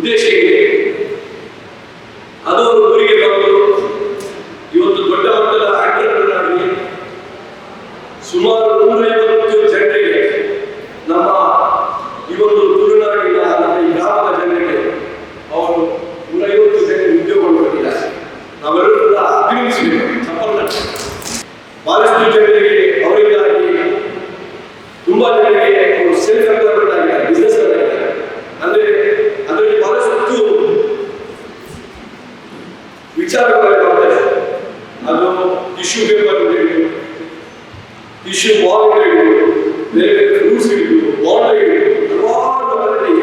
ಉದ್ದೇಶ ಇದೆ. ಅದು ಊರಿಗೆ ಬಂದು ಇವತ್ತು ದೊಡ್ಡ ಮಟ್ಟದ ಆಂಟರ್ಪ್ರಿನರ್ ಆಗಿ ಸುಮಾರು 150 ಜನರಿಗೆ ನಮ್ಮ ಈ ಒಂದು ತುಳುನಾಡಿನ ನಮ್ಮ ಈ ಗ್ರಾಮದ ಜನರಿಗೆ ಅವರು 150 ಜನ ಉದ್ಯೋಗವನ್ನು ಕೊಟ್ಟಿದ್ದಾರೆ. ನಾವೆಲ್ಲರೂ ಕೂಡ ಅಭಿನಂದಿಸಬೇಕು. ಬಹಳಷ್ಟು ಜನರಿಗೆ ಅವರಿಗಾಗಿ ತುಂಬಾ ಜನರಿಗೆ ಅವರು ಸೆಲ್ಫ್ ಎಂಪ್ಲಾಯ್ಮೆಂಟ್ ಆಗಿದ್ದಾರೆ, ಬಿಸ್ನೆಸ್ ಆಗಿದ್ದಾರೆ. ಅಂದ್ರೆ ಅದರಲ್ಲಿ ಬಹಳಷ್ಟು ವಿಚಾರಗಳು ಮಾಡ್ತಾರೆ. ಅದು ಟಿಶ್ಯೂ ಪೇಪರ್ ಹಿಡಿದು, ಟಿಶ್ಯೂ ಬಾಲ್ ಹಿಡಿದು, ಬೇರೆ ಬೇರೆ ಫ್ರೂಟ್ಸ್ ಹಿಡಿದು, ಬಾಂಡ್ ಹಿಡಿದು ಹಲವಾರು ಅದರಲ್ಲಿ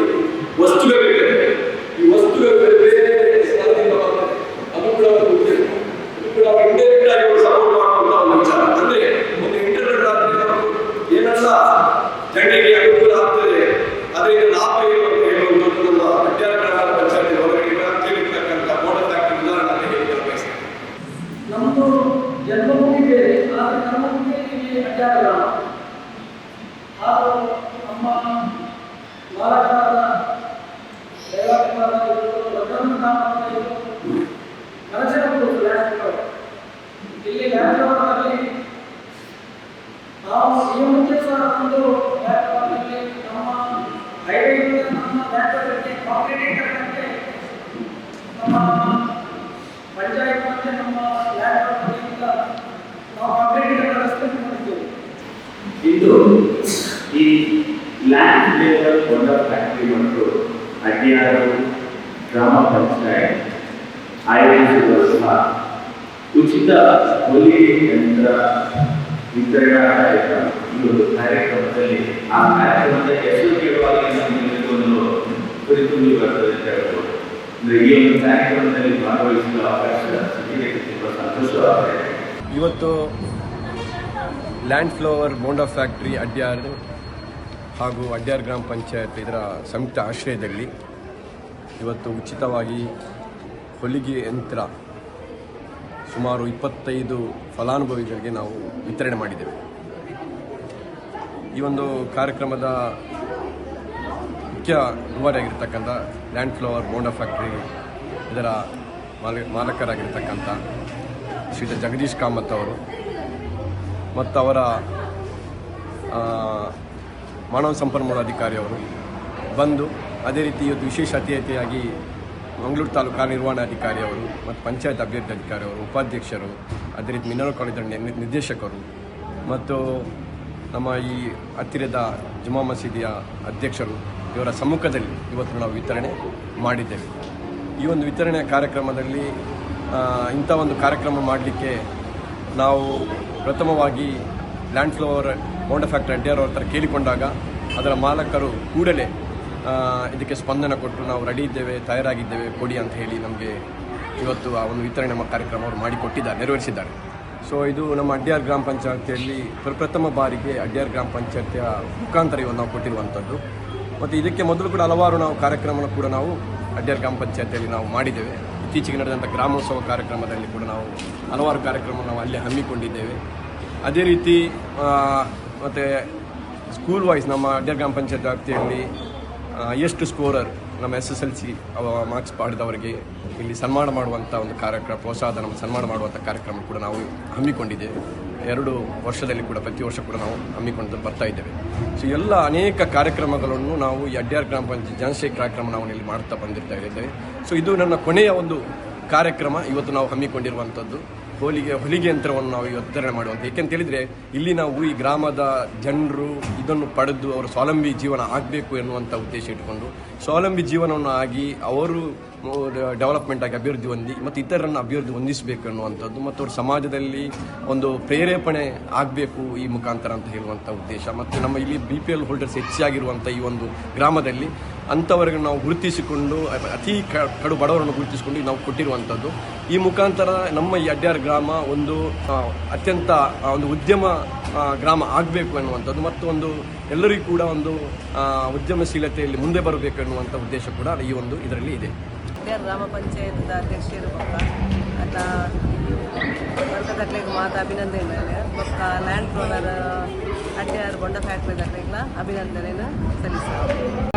ವಸ್ತುಗಳಿವೆ. ಈ ವಸ್ತುಗಳು ಬೇರೆ ಬೇರೆ ಸ್ಥಳದಿಂದ ಬರ್ತದೆ. ಅದು ಕೂಡ ಒಂದು ಉದ್ಯೋಗ. ಇದು ಕೂಡ ಇಂಡೈರೆಕ್ಟ್ ಆಗಿ ಅವರು ಸಪೋರ್ಟ್ ಮಾಡುವಂತ ಒಂದು ವಿಚಾರ. ಅಂದ್ರೆ ಒಂದು ಇಂಟರ್ನೆಟ್ ಆದ್ರೆ ಏನೆಲ್ಲ ಜನರಿಗೆ ಅನುಕೂಲ ಆಗ್ತದೆ, ಅದರಿಂದ ಲಾಭ ಏನು ಅಂತ ಹೇಳುವಂಥದ್ದು ನಮ್ಮ ಅಡ್ಯಾರ್ ಗ್ರಾಮ ಪಂಚಾಯತಿ ಹೊರಗಡೆ ಕೇಳಿರ್ತಕ್ಕಂಥ ಮೋಡಲ್ ಫ್ಯಾಕ್ಟರಿ ಉದಾಹರಣೆ ಹೇಳಿ ಬಯಸ್ತೇನೆ. ನಮ್ಮದು ಜನ್ಮಭೂಮಿ ಬೇರೆ, ಆದರೆ ನಮ್ಮ ಭೂಮಿಯಲ್ಲಿ ಅಡ್ಯಾರ್ ಗ್ರಾಮ. ಹಾಗೂ ನಮ್ಮ ಮಾಲಕರಾದ ಇಲ್ಲಿ ಲ್ಯಾಂಡ್ಲೋರ್ನಲ್ಲಿ ನಾವು ಈ ಮುಂಚೆ ಸಹ ಒಂದು ಲ್ಯಾಂಡ್ಲೋರ್ನಲ್ಲಿ ನಮ್ಮ ಹೈವೇಯಿಂದ ನಮ್ಮ ಲ್ಯಾಂಡ್ಲೋರ್ಗೆ ಕಾಂಕ್ರೀಟ್ ಕಟ್ಟಕ್ಕೆ ನಮ್ಮ ಪಂಚಾಯತ್ ಮತ್ತು ನಮ್ಮ ಲ್ಯಾಂಡ್ಲೋರ್ನಿಂದ ನಾವು ಕಾಂಕ್ರೀಟ್ ವ್ಯವಸ್ಥೆ ಮಾಡಿದ್ದೇವೆ. ಇಂದು ಈ ಲ್ಯಾಂಡ್ ಲೇಬರ್ ಮೋಟಾರ್ ಫ್ಯಾಕ್ಟರಿ ಮತ್ತು ಅಡ್ಯಾರು ಗ್ರಾಮ ಪಂಚಾಯತ್ ಆಯೋಜಿಸಿರುವ ಉಚಿತ ಹೊಲಿಗೆ ಯಂತ್ರ ವಿತರಣಾ ಕಾರ್ಯಕ್ರಮ. ಈ ಒಂದು ಕಾರ್ಯಕ್ರಮದಲ್ಲಿ ಆ ಕಾರ್ಯಕ್ರಮದ ಹೆಸರು ಕೇಳುವಾಗ ನಮಗೆ ಒಂದು ಕುರಿತುಂಬಿ ಬರ್ತದೆ ಅಂತ ಹೇಳ್ಬೋದು. ಅಂದರೆ ಈ ಒಂದು ಕಾರ್ಯಕ್ರಮದಲ್ಲಿ ಭಾಗವಹಿಸುವ ಅವಕಾಶ ಸಿಗಲಿಕ್ಕೆ ತುಂಬ ಸಂತೋಷವಾಗಿದೆ. ಇವತ್ತು land flower bonda factory Adyar ಹಾಗೂ ಅಡ್ಯಾರ್ ಗ್ರಾಮ ಪಂಚಾಯತ್ ಇದರ ಸಂಯುಕ್ತ ಆಶ್ರಯದಲ್ಲಿ ಇವತ್ತು ಉಚಿತವಾಗಿ ಹೊಲಿಗೆ ಯಂತ್ರ ಸುಮಾರು 25 ಫಲಾನುಭವಿಗಳಿಗೆ ನಾವು ವಿತರಣೆ ಮಾಡಿದ್ದೇವೆ. ಈ ಒಂದು ಕಾರ್ಯಕ್ರಮದ ಮುಖ್ಯ ರೂವಾರಿಯಾಗಿರ್ತಕ್ಕಂಥ ಲ್ಯಾಂಡ್ ಫ್ಲವರ್ ಬೋಂಡಾ ಫ್ಯಾಕ್ಟ್ರಿ ಇದರ ಮಾಲಕರಾಗಿರ್ತಕ್ಕಂಥ ಶ್ರೀಯುತ ಜಗದೀಶ್ ಕಾಮತ್ ಅವರು ಮತ್ತು ಅವರ ಮಾನವ ಸಂಪನ್ಮೂಲ ಅಧಿಕಾರಿಯವರು ಬಂದು, ಅದೇ ರೀತಿ ಇವತ್ತು ವಿಶೇಷ ಅತಿಥಿಯಾಗಿ ಮಂಗಳೂರು ತಾಲೂಕು ಕಾರ್ಯನಿರ್ವಹಣಾಧಿಕಾರಿ ಅವರು ಮತ್ತು ಪಂಚಾಯತ್ ಅಭಿವೃದ್ಧಿ ಅಧಿಕಾರಿಯವರು, ಉಪಾಧ್ಯಕ್ಷರು, ಅದೇ ರೀತಿ ಮಿನರಲ್ ಕಾಲೇಜ್ ನಿರ್ದೇಶಕರು ಮತ್ತು ನಮ್ಮ ಈ ಹತ್ತಿರದ ಜುಮಾ ಮಸೀದಿಯ ಅಧ್ಯಕ್ಷರು ಇವರ ಸಮ್ಮುಖದಲ್ಲಿ ಇವತ್ತು ನಾವು ವಿತರಣೆ ಮಾಡಿದ್ದೇವೆ. ಈ ಒಂದು ವಿತರಣೆಯ ಕಾರ್ಯಕ್ರಮದಲ್ಲಿ ಇಂಥ ಒಂದು ಕಾರ್ಯಕ್ರಮ ಮಾಡಲಿಕ್ಕೆ ನಾವು ಪ್ರಥಮವಾಗಿ land flower bonda factory Adyar ಅವ್ರ ಹತ್ರ ಕೇಳಿಕೊಂಡಾಗ ಅದರ ಮಾಲಕರು ಕೂಡಲೇ ಇದಕ್ಕೆ ಸ್ಪಂದನ ಕೊಟ್ಟು ನಾವು ರೆಡಿ ಇದ್ದೇವೆ, ತಯಾರಾಗಿದ್ದೇವೆ, ಕೊಡಿ ಅಂತ ಹೇಳಿ ನಮಗೆ ಇವತ್ತು ಆ ಒಂದು ವಿತರಣೆ ಕಾರ್ಯಕ್ರಮ ಅವರು ಮಾಡಿಕೊಟ್ಟಿದ್ದಾರೆ, ನೆರವೇರಿಸಿದ್ದಾರೆ. ಸೊ ಇದು ನಮ್ಮ ಅಡ್ಯಾರ್ ಗ್ರಾಮ ಪಂಚಾಯತಿಯಲ್ಲಿ ಪ್ರಪ್ರಥಮ ಬಾರಿಗೆ ಅಡ್ಯಾರ್ ಗ್ರಾಮ ಪಂಚಾಯತಿಯ ಮುಖಾಂತರ ಇವನ್ನು ನಾವು ಕೊಟ್ಟಿರುವಂಥದ್ದು. ಮತ್ತು ಇದಕ್ಕೆ ಮೊದಲು ಕೂಡ ಹಲವಾರು ನಾವು ಕಾರ್ಯಕ್ರಮ ಕೂಡ ನಾವು ಅಡ್ಯಾರ್ ಗ್ರಾಮ ಪಂಚಾಯತಿಯಲ್ಲಿ ನಾವು ಮಾಡಿದ್ದೇವೆ. ಇತ್ತೀಚೆಗೆ ನಡೆದಂಥ ಗ್ರಾಮೋತ್ಸವ ಕಾರ್ಯಕ್ರಮದಲ್ಲಿ ಕೂಡ ನಾವು ಹಲವಾರು ಕಾರ್ಯಕ್ರಮ ನಾವು ಅಲ್ಲಿ ಹಮ್ಮಿಕೊಂಡಿದ್ದೇವೆ. ಅದೇ ರೀತಿ ಮತ್ತು ಸ್ಕೂಲ್ ವೈಸ್ ನಮ್ಮ ಅಡ್ಯಾರ್ ಗ್ರಾಮ ಪಂಚಾಯತ್ ವ್ಯಾಪ್ತಿಯಲ್ಲಿ ಎಷ್ಟು ಸ್ಕೋರರ್ ನಮ್ಮ SSLC ಮಾರ್ಕ್ಸ್ ಪಡೆದವರಿಗೆ ಇಲ್ಲಿ ಸನ್ಮಾನ ಮಾಡುವಂಥ ಒಂದು ಕಾರ್ಯಕ್ರಮ, ಪ್ರೋತ್ಸಾಹದ ನಮ್ಮ ಸನ್ಮಾನ ಮಾಡುವಂಥ ಕಾರ್ಯಕ್ರಮ ಕೂಡ ನಾವು ಹಮ್ಮಿಕೊಂಡಿದ್ದೇವೆ. 2 ವರ್ಷದಲ್ಲಿ ಕೂಡ ಪ್ರತಿ ವರ್ಷ ಕೂಡ ನಾವು ಹಮ್ಮಿಕೊಂಡು ಬರ್ತಾ ಇದ್ದೇವೆ. ಸೊ ಎಲ್ಲ ಅನೇಕ ಕಾರ್ಯಕ್ರಮಗಳನ್ನು ನಾವು ಈ ಅಡ್ಯಾರ್ ಗ್ರಾಮ ಪಂಚಾಯತ್ ಜನಸೇವೆ ಕಾರ್ಯಕ್ರಮ ನಾವು ಇಲ್ಲಿ ಮಾಡ್ತಾ ಬಂದಿರ್ತಾ ಇದ್ದೇವೆ. ಸೊ ಇದು ನನ್ನ ಕೊನೆಯ ಒಂದು ಕಾರ್ಯಕ್ರಮ ಇವತ್ತು ನಾವು ಹಮ್ಮಿಕೊಂಡಿರುವಂಥದ್ದು. ಹೊಲಿಗೆ ಯಂತ್ರವನ್ನು ನಾವು ಇವತ್ತು ವಿತರಣೆ ಮಾಡುವಂಥ, ಏಕೆಂತ ಹೇಳಿದರೆ ಇಲ್ಲಿ ನಾವು ಈ ಗ್ರಾಮದ ಜನರು ಇದನ್ನು ಪಡೆದು ಅವರು ಸ್ವಾವಲಂಬಿ ಜೀವನ ಆಗಬೇಕು ಎನ್ನುವಂಥ ಉದ್ದೇಶ ಇಟ್ಟುಕೊಂಡು ಸ್ವಾವಲಂಬಿ ಜೀವನವನ್ನು ಆಗಿ ಅವರು ಡೆವಲಪ್ಮೆಂಟ್ ಆಗಿ ಅಭಿವೃದ್ಧಿ ಹೊಂದಿ ಮತ್ತು ಇತರರನ್ನು ಅಭಿವೃದ್ಧಿ ಹೊಂದಿಸಬೇಕು ಎನ್ನುವಂಥದ್ದು ಮತ್ತು ಅವರು ಸಮಾಜದಲ್ಲಿ ಒಂದು ಪ್ರೇರೇಪಣೆ ಆಗಬೇಕು ಈ ಮುಖಾಂತರ ಅಂತ ಹೇಳುವಂಥ ಉದ್ದೇಶ. ಮತ್ತು ನಮ್ಮ ಇಲ್ಲಿ BPL ಹೋಲ್ಡರ್ಸ್ ಹೆಚ್ಚಾಗಿರುವಂಥ ಈ ಒಂದು ಗ್ರಾಮದಲ್ಲಿ ಅಂಥವರಿಗೆ ನಾವು ಗುರುತಿಸಿಕೊಂಡು ಅತಿ ಕಡು ಬಡವರನ್ನು ಗುರುತಿಸಿಕೊಂಡು ನಾವು ಕೊಟ್ಟಿರುವಂಥದ್ದು. ಈ ಮುಖಾಂತರ ನಮ್ಮ ಈ ಅಡ್ಯಾರ್ ಗ್ರಾಮ ಒಂದು ಅತ್ಯಂತ ಒಂದು ಉದ್ಯಮ ಗ್ರಾಮ ಆಗಬೇಕು ಎನ್ನುವಂಥದ್ದು ಮತ್ತು ಒಂದು ಎಲ್ಲರಿಗೂ ಕೂಡ ಒಂದು ಉದ್ಯಮಶೀಲತೆಯಲ್ಲಿ ಮುಂದೆ ಬರಬೇಕು ಎನ್ನುವಂಥ ಉದ್ದೇಶ ಕೂಡ ಈ ಒಂದು ಇದರಲ್ಲಿ ಇದೆ. ಅಡ್ಯಾರ್ ಗ್ರಾಮ ಪಂಚಾಯತ್ ಅಧ್ಯಕ್ಷರು ಬೊಕ್ಕ ವರ್ಗದಕ್ಲೆಗ್ ಮಾತ ಅಭಿನಂದನೆ ಬೊಕ್ಕ land flower Adyar bonda factory ದಕ್ಲೆಗ್ಲ ಅಭಿನಂದನೆಯನ್ನು ಸಲ್ಲಿಸ್ತಾರೆ.